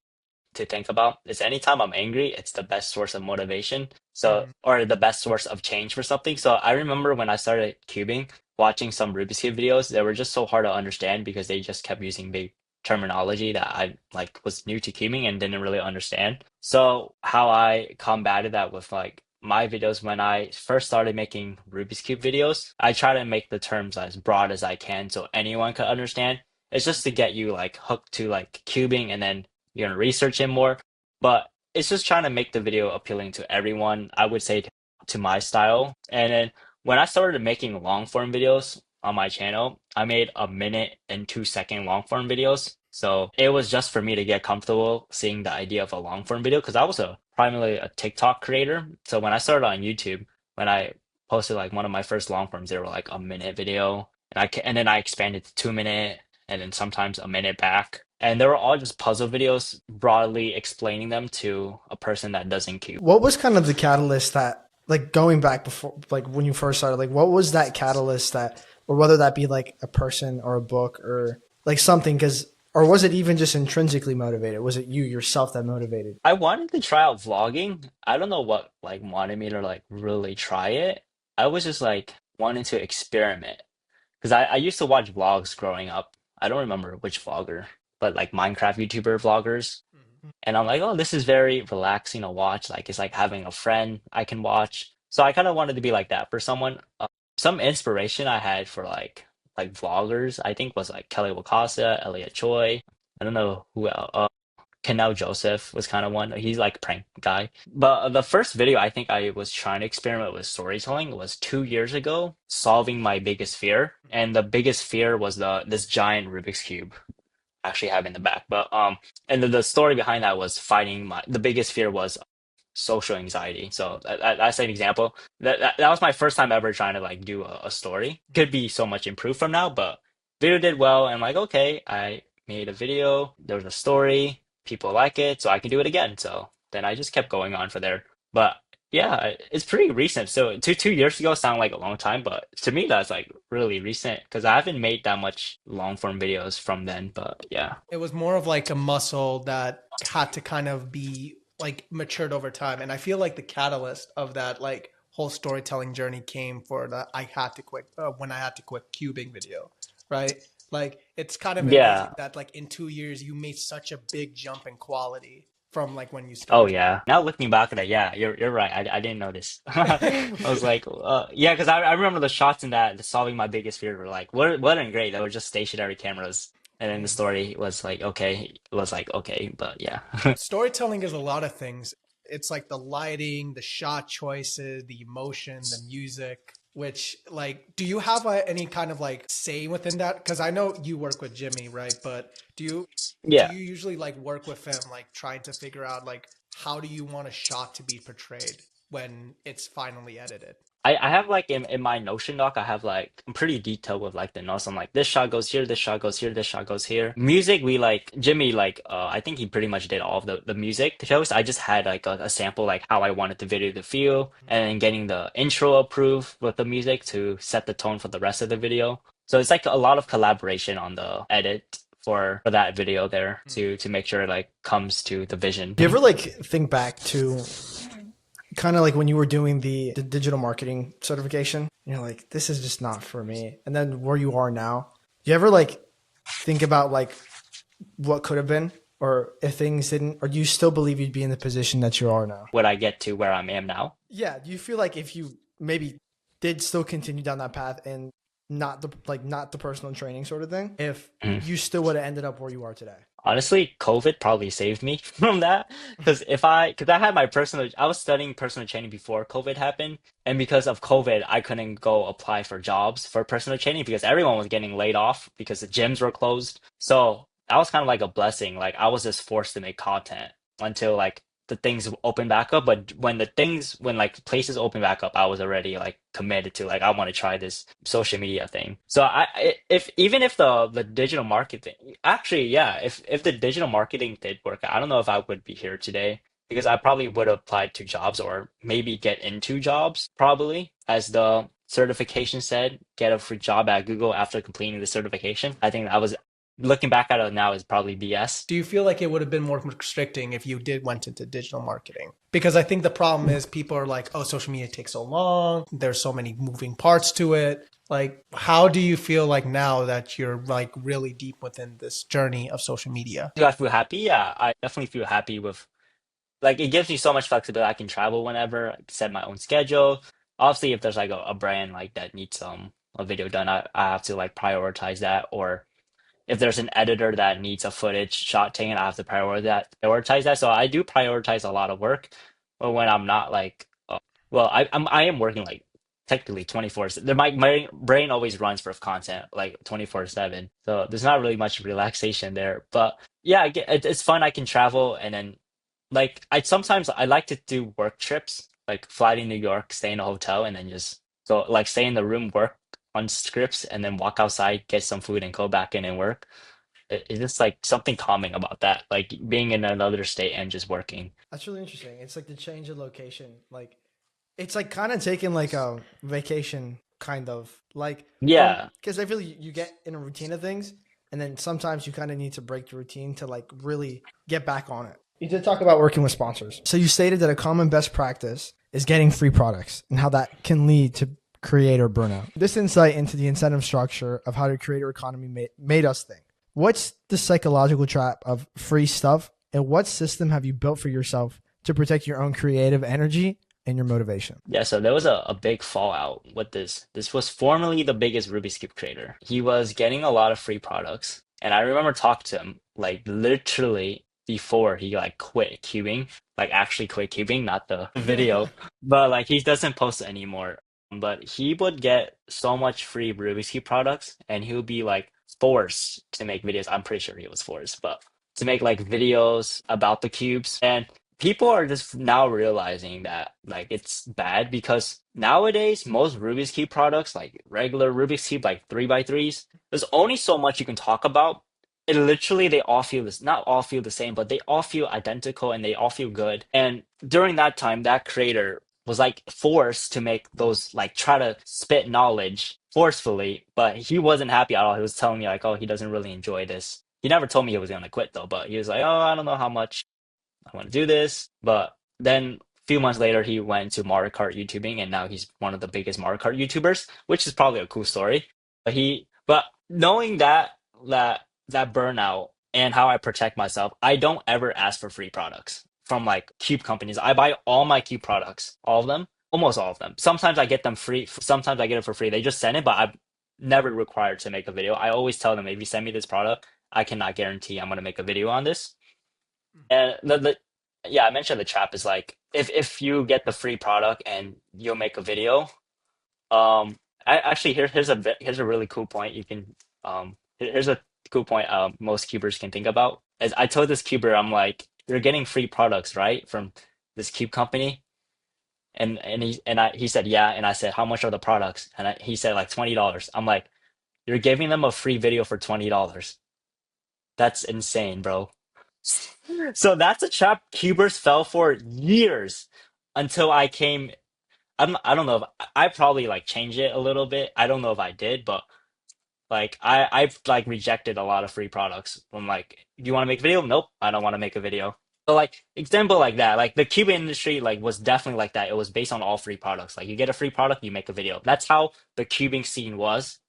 to think about is anytime I'm angry, it's the best source of motivation. So, or the best source of change for something. So I remember when I started cubing, watching some Rubik's Cube videos, they were just so hard to understand because they just kept using big terminology that I like was new to cubing and didn't really understand. So how I combated that with like my videos when I first started making Rubik's Cube videos, I try to make the terms as broad as I can so anyone could understand. It's just to get you like hooked to like cubing, and then you're gonna research it more. But it's just trying to make the video appealing to everyone. I would say to my style. And then when I started making long form videos on my channel, I made a minute and 2 second long form videos. So it was just for me to get comfortable seeing the idea of a long form video because I was a primarily a TikTok creator. So when I started on YouTube, when I posted like one of my first long forms, they were like a minute video, and then I expanded to 2 minute, and then sometimes a minute back. And they were all just puzzle videos, broadly explaining them to a person that doesn't cube. What was kind of the catalyst that, like, going back before, like when you first started, like what was that catalyst that, or whether that be like a person or a book or like something, because, or was it even just intrinsically motivated? Was it you yourself that motivated? I wanted to try out vlogging. I don't know what like wanted me to like really try it. I was just like wanting to experiment because I used to watch vlogs growing up. I don't remember which vlogger, but like Minecraft YouTuber vloggers. And I'm like, oh, this is very relaxing to watch. Like it's like having a friend I can watch. So I kind of wanted to be like that for someone. Some inspiration I had for like vloggers, I think was like Kelly Wakasa, Elliot Choi. I don't know who else. Canal Joseph was kind of one. He's like prank guy. But the first video I think I was trying to experiment with storytelling was 2 years ago, solving my biggest fear. And the biggest fear was this giant Rubik's Cube I actually have in the back. But and the story behind that was fighting my the biggest fear was social anxiety. So that's an example. That was my first time ever trying to like do a story. Could be so much improved from now, but video did well. And I'm like, okay, I made a video. There was a story. People like it, so I can do it again. So then I just kept going on for there. But yeah, it's pretty recent. So 2 years ago sound like a long time, but to me that's like really recent because I haven't made that much long form videos from then. But yeah. It was more of like a muscle that had to kind of be like matured over time. And I feel like the catalyst of that like whole storytelling journey came for the I had to quit when I had to quit cubing video, right? Like it's kind of amazing Yeah. that like in 2 years you made such a big jump in quality from like when you Oh started. yeah. Now looking back at it, yeah, you're right. I didn't notice. I was like, yeah, because I remember the shots in that the solving my biggest fear were like, weren't great. They were just stationary cameras, and then the Mm. story was like, okay, it was like okay, but yeah. Storytelling is a lot of things. It's like the lighting, the shot choices, the emotion, the music. Which like, do you have any kind of like say within that? Because I know you work with Jimmy, right? But do Yeah. you usually like work with him, like trying to figure out like how do you want a shot to be portrayed when it's finally edited? I have like in my Notion doc, I have like I'm pretty detailed with like the notes. I'm like this shot goes here, this shot goes here, this shot goes here. Music, we like Jimmy like I think he pretty much did all of the music to shows. I just had like a sample like how I wanted the video to feel, and then getting the intro approved with the music to set the tone for the rest of the video. So it's like a lot of collaboration on the edit for that video there to make sure it like comes to the vision. Do you ever like think back to kind of like when you were doing the digital marketing certification? You're like, this is just not for me. And then where you are now, do you ever like think about like what could have been, or if things didn't, or do you still believe you'd be in the position that you are now? Would I get to where I am now? Yeah. Do you feel like if you maybe did still continue down that path and not the personal training sort of thing, if you still would have ended up where you are today? Honestly, COVID probably saved me from that because I had my I was studying personal training before COVID happened, and because of COVID, I couldn't go apply for jobs for personal training because everyone was getting laid off because the gyms were closed. So that was kind of like a blessing. Like I was just forced to make content until like the things open back up. But when like places open back up, I was already like committed to like I want to try this social media thing. So if even if the digital marketing actually yeah if the digital marketing did work, I don't know if I would be here today because I probably would have applied to jobs or maybe get into jobs probably as the certification said, get a free job at Google after completing the certification. I think that was looking back at it now is probably BS. Do you feel like it would have been more restricting if you did went into digital marketing? Because I think the problem is people are like, oh, social media takes so long. There's so many moving parts to it. Like, how do you feel like now that you're like really deep within this journey of social media? Do I feel happy? Yeah, I definitely feel happy with like it gives me so much flexibility. I can travel whenever, I can set my own schedule. Obviously, if there's like a brand like that needs a video done, I have to like prioritize that or if there's an editor that needs a footage shot taken, I have to prioritize that. So I do prioritize a lot of work, but when I'm not like, well, I am working like technically 24. My brain always runs for content like 24/7. So there's not really much relaxation there. But yeah, it's fun. I can travel and then like I like to do work trips, like fly to New York, stay in a hotel, and then just go like stay in the room, work on scripts, and then walk outside, get some food, and go back in and work. It's just like something calming about that, like being in another state and just working. That's really interesting. It's like the change of location. Like it's like kind of taking like a vacation, kind of like from Yeah. because I feel you get in a routine of things, and then sometimes you kind of need to break the routine to like really get back on it. You did talk about working with sponsors. So you stated that a common best practice is getting free products and how that can lead to creator burnout. This insight into the incentive structure of how the creator economy made us think. What's the psychological trap of free stuff, and what system have you built for yourself to protect your own creative energy and your motivation? Yeah, so there was a big fallout with this. This was formerly the biggest Rubik's Cube creator. He was getting a lot of free products. And I remember talking to him like literally before he like quit cubing, like actually quit cubing, not the video. But like he doesn't post anymore. But he would get so much free Rubik's Cube products and he would be like forced to make videos. I'm pretty sure he was forced, but to make like videos about the cubes. And people are just now realizing that like it's bad because nowadays most Rubik's Cube products, like regular Rubik's Cube, like 3x3s, there's only so much you can talk about. It literally they all feel this not all feel the same, but they all feel identical and they all feel good. And during that time, that creator was like forced to make those like try to spit knowledge forcefully, but he wasn't happy at all. He was telling me like, oh, he doesn't really enjoy this. He never told me he was gonna quit though, but he was like, oh, I don't know how much I want to do this. But then a few months later, he went to Mario Kart YouTubing, and now he's one of the biggest Mario Kart YouTubers, which is probably a cool story. But knowing that burnout and how I protect myself, I don't ever ask for free products from like Cube companies. I buy all my Cube products, all of them, almost all of them. Sometimes I get them free, sometimes I get it for free. They just send it, but I'm never required to make a video. I always tell them, if you send me this product, I cannot guarantee I'm gonna make a video on this. And yeah, I mentioned the trap is like if you get the free product and you'll make a video. I actually here's a really cool point you can here's a cool point most cubers can think about. As I told this cuber, I'm like, you're getting free products, right, from this cube company, he said yeah, and I said how much are the products, and he said like $20. I'm like, you're giving them a free video for $20. That's insane, bro. So that's a trap cubers fell for years until I came. I don't know if I probably like changed it a little bit. I don't know if I did, but like I've like rejected a lot of free products. I'm like, do you want to make a video? Nope, I don't want to make a video. So like example like that, like the cube industry like was definitely like that. It was based on all free products. Like you get a free product, you make a video. That's how the cubing scene was.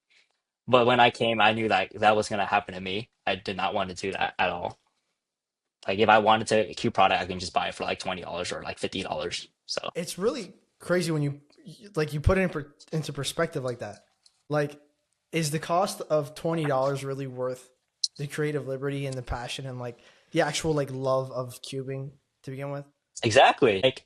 But when I came, I knew that that was gonna happen to me. I did not want to do that at all. Like if I wanted to a cube product, I can just buy it for like $20 or like $50. So It's really crazy when you put it into perspective like that. Like, is the cost of $20 really worth the creative liberty and the passion and like the actual like love of cubing to begin with? exactly. Like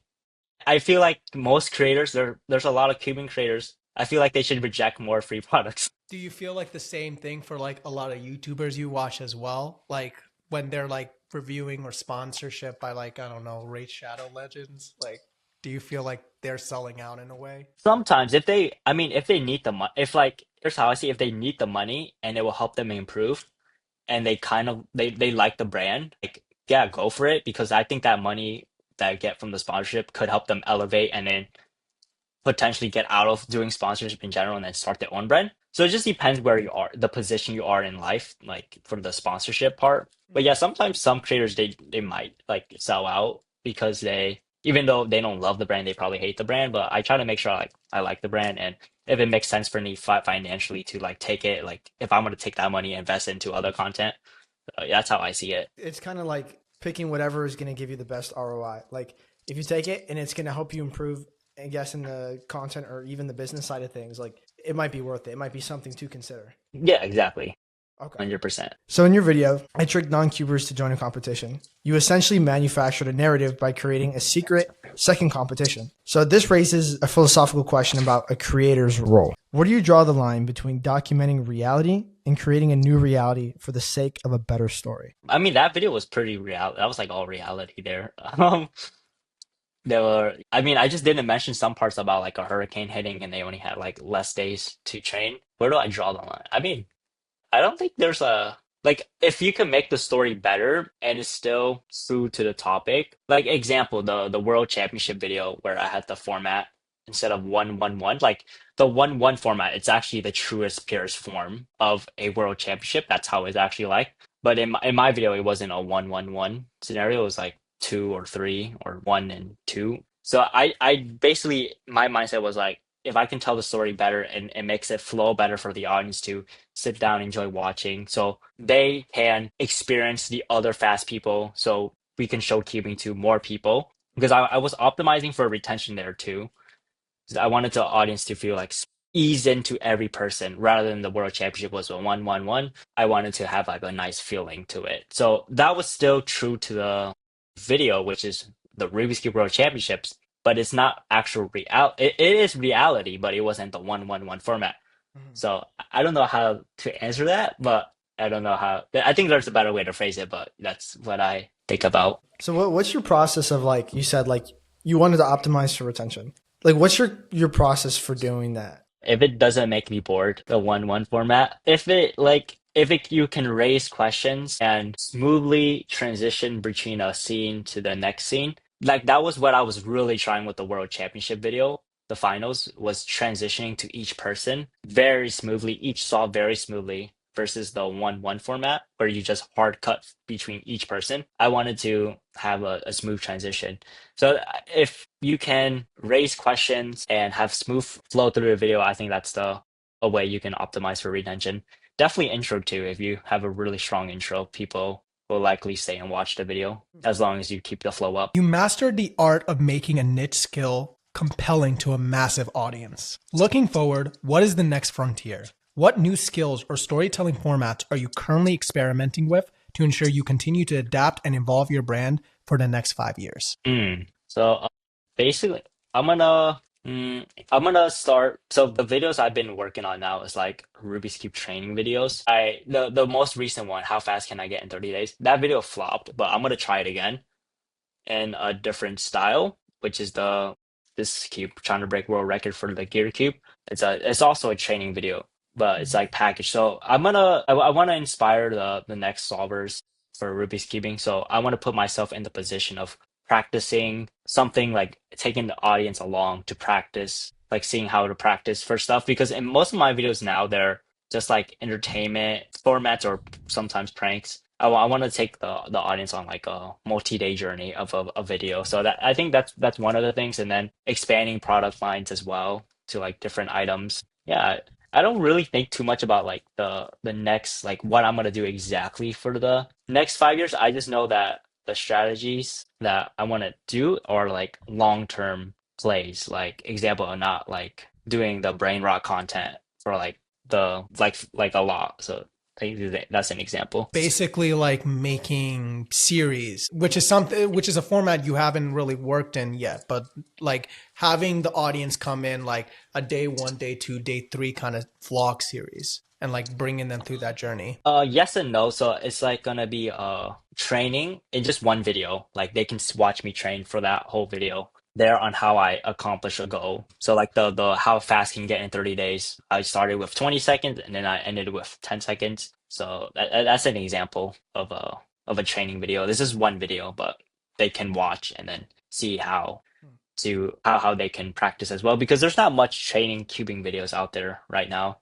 I feel like most creators, there's a lot of cubing creators. I feel like they should reject more free products. Do you feel like the same thing for like a lot of YouTubers you watch as well? Like when they're like reviewing or sponsorship by like, I don't know, Raid Shadow Legends? Like, do you feel like they're selling out in a way? Sometimes if they, I mean, if they need the money, if like, here's how I see, if they need the money and it will help them improve, and they kind of they like the brand, like yeah, go for it because I think that money that I get from the sponsorship could help them elevate and then potentially get out of doing sponsorship in general and then start their own brand. So it just depends where you are, the position you are in life, like for the sponsorship part. But yeah, sometimes some creators they might like sell out because they even though they don't love the brand, they probably hate the brand. But I try to make sure I like the brand and if it makes sense for me financially to like take it, like if I'm gonna take that money and invest into other content, that's how I see it. It's kind of like picking whatever is going to give you the best ROI. Like if you take it and it's going to help you improve, I guess, in the content or even the business side of things, like it might be worth it. It might be something to consider. Yeah, exactly. Okay. 100%. So in your video, I tricked non-cubers to join a competition. You essentially manufactured a narrative by creating a secret second competition. So this raises a philosophical question about a creator's role. Where do you draw the line between documenting reality and creating a new reality for the sake of a better story? I mean, that video was pretty real. That was like all reality there. There were, I mean, I just didn't mention some parts about like a hurricane hitting and they only had like less days to train. Where do I draw the line? I mean, I don't think there's a like if you can make the story better and it's still true to the topic. Like example, the World Championship video where I had the format instead of 1-1-1. Like the 1-1 format, it's actually the truest, purest form of a World Championship. That's how it's actually like. But in my video, it wasn't a 1-1-1 scenario. It was like 2 or 3 or 1 and 2. So I basically my mindset was like if I can tell the story better and it makes it flow better for the audience to sit down, enjoy watching, so they can experience the other fast people, so we can show keeping to more people. Because I was optimizing for retention there too. 'Cause I wanted the audience to feel like ease into every person rather than the world championship was a 1-1-1. I wanted to have like a nice feeling to it. So that was still true to the video, which is the Rubik's Cube World Championships, but it's not actual real. It is reality, but it wasn't the 1-1-1 format. So I don't know how to answer that, but I don't know how. I think there's a better way to phrase it, but that's what I think about. So what's your process of, like you said, like you wanted to optimize for retention? Like what's your process for doing that? If it doesn't make me bored, the 1-1 format, if it you can raise questions and smoothly transition between a scene to the next scene, like that was what I was really trying with the World Championship video. The finals was transitioning to each person very smoothly, each saw very smoothly versus the 1-1 format where you just hard cut between each person. I wanted to have a smooth transition. So if you can raise questions and have smooth flow through the video, I think that's a way you can optimize for retention. Definitely intro too. If you have a really strong intro, people will likely stay and watch the video as long as you keep the flow up. You mastered the art of making a niche skill compelling to a massive audience. Looking forward, what is the next frontier? What new skills or storytelling formats are you currently experimenting with to ensure you continue to adapt and evolve your brand for the next 5 years? So basically, I'm gonna I'm gonna start. So the videos I've been working on now is like Rubik's Cube training videos. The most recent one, how fast can I get in 30 days? That video flopped, but I'm gonna try it again in a different style, which is the this cube trying to break world record for the gear cube. It's also a training video, but it's like packaged. So I want to inspire the next solvers for Rubik's cubing. So I want to put myself in the position of practicing something, like taking the audience along to practice, like seeing how to practice for stuff. Because in most of my videos now, they're just like entertainment formats or sometimes pranks. I want to take the audience on like a multi-day journey of a video. So that I think that's one of the things, and then expanding product lines as well to like different items. Yeah, I don't really think too much about like the next, like what I'm gonna do exactly for the next 5 years. I just know that the strategies that I want to do are like long-term plays. Like example, I'm not like doing the brain rot content for like the like a lot. So I think that's an example. Basically like making series, which is a format you haven't really worked in yet, but like having the audience come in like a day 1, day 2, day 3 kind of vlog series and like bringing them through that journey. Yes and no. So it's like gonna be training in just one video. Like they can watch me train for that whole video there on how I accomplish a goal. So like the how fast can you get in 30 days. I started with 20 seconds and then I ended with 10 seconds. So that's an example of a training video. This is one video, but they can watch and then see how they can practice as well, because there's not much training cubing videos out there right now,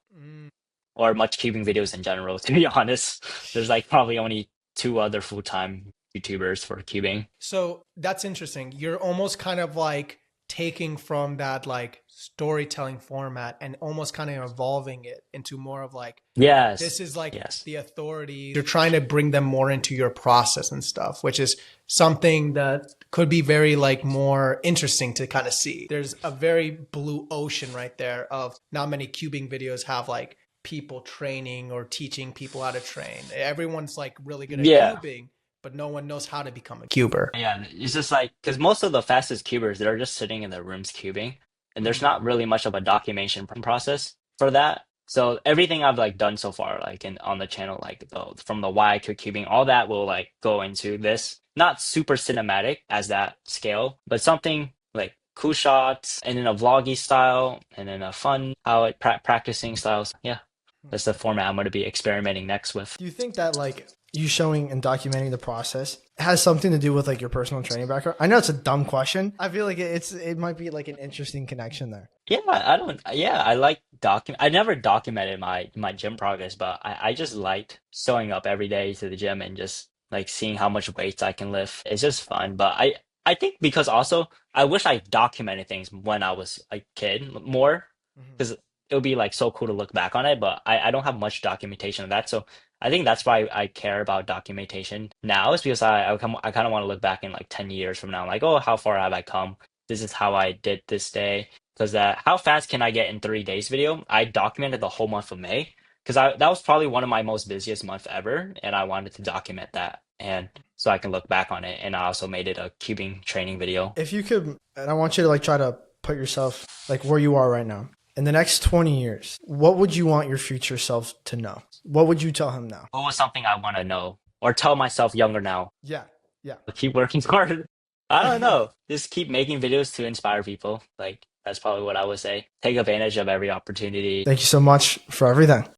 or much cubing videos in general, to be honest. There's like probably only 2 other full-time YouTubers for cubing. So that's interesting. You're almost kind of like taking from that like storytelling format and almost kind of evolving it into more of like, Yes. this is like Yes. the authority. You're trying to bring them more into your process and stuff, which is something that could be very like more interesting to kind of see. There's a very blue ocean right there of not many cubing videos have like people training or teaching people how to train. Everyone's like really good at Yeah. cubing, but no one knows how to become a cuber. Yeah, it's just like because most of the fastest cubers, they're just sitting in their rooms cubing, and there's Mhm. not really much of a documentation process for that. So everything I've like done so far, like in on the channel, like from the why to cubing, all that will like go into this. Not super cinematic as that scale, but something like cool shots and in a vloggy style and in a fun how it practicing styles. Yeah, that's the format I'm going to be experimenting next with. Do you think that like you showing and documenting the process has something to do with like your personal training background? I know it's a dumb question. I feel like it might be like an interesting connection there. Yeah, I don't. Yeah, I like I never documented my gym progress, but I just liked showing up every day to the gym and just like seeing how much weights I can lift. It's just fun. But I think because also I wish I documented things when I was a kid more Mhm. because it would be like so cool to look back on it. But I don't have much documentation of that, so I think that's why I care about documentation now is because I kind of want to look back in like 10 years from now, like, oh, how far have I come? This is how I did this day. Because how fast can I get in 3 days video? I documented the whole month of May because I that was probably one of my most busiest months ever, and I wanted to document that and so I can look back on it. And I also made it a cubing training video. If you could, and I want you to like try to put yourself like where you are right now. In the next 20 years, what would you want your future self to know? What would you tell him now? What was something I want to know or tell myself younger now? Yeah. Yeah. Keep working hard. I don't know. Just keep making videos to inspire people. Like that's probably what I would say. Take advantage of every opportunity. Thank you so much for everything.